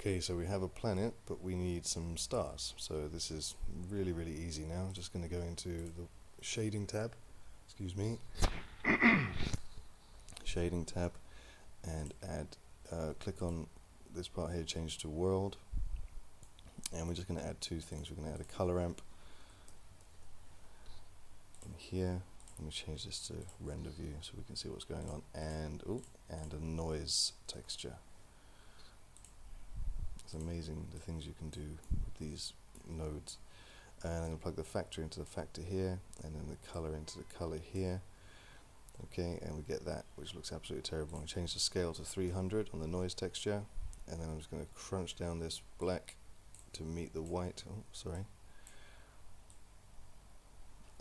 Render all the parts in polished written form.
Okay, so we have a planet, but we need some stars. So this is really, really easy now. I'm just going to go into the shading tab, excuse me, shading tab, and click on this part here, change to world, and we're just going to add two things. We're going to add a color amp in here. Let me change this to render view so we can see what's going on, and a noise texture. It's amazing the things you can do with these nodes. And I'm going to plug the factor into the factor here, and then the color into the color here. Okay, and we get that, which looks absolutely terrible. I'm going to change the scale to 300 on the noise texture, and then I'm just going to crunch down this black to meet the white,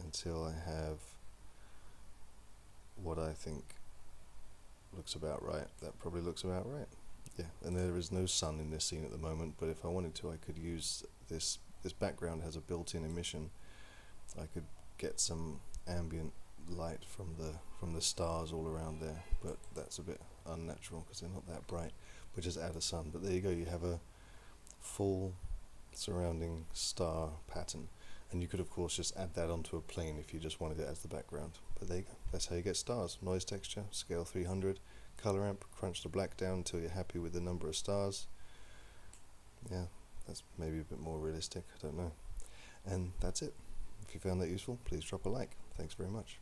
until I have what I think looks about right. That probably looks about right. Yeah, and there is no sun in this scene at the moment, but if I wanted to, I could use this background has a built-in emission. I could get some ambient light from the stars all around there, but that's a bit unnatural because they're not that bright. But just add a sun. But there you go, you have a full surrounding star pattern, and you could of course just add that onto a plane if you just wanted it as the background. But there you go, that's how you get stars. Noise texture, scale 300, color amp, crunch the black down until you're happy with the number of stars. Yeah, that's maybe a bit more realistic, I don't know. And that's it. If you found that useful, please drop a like. Thanks very much.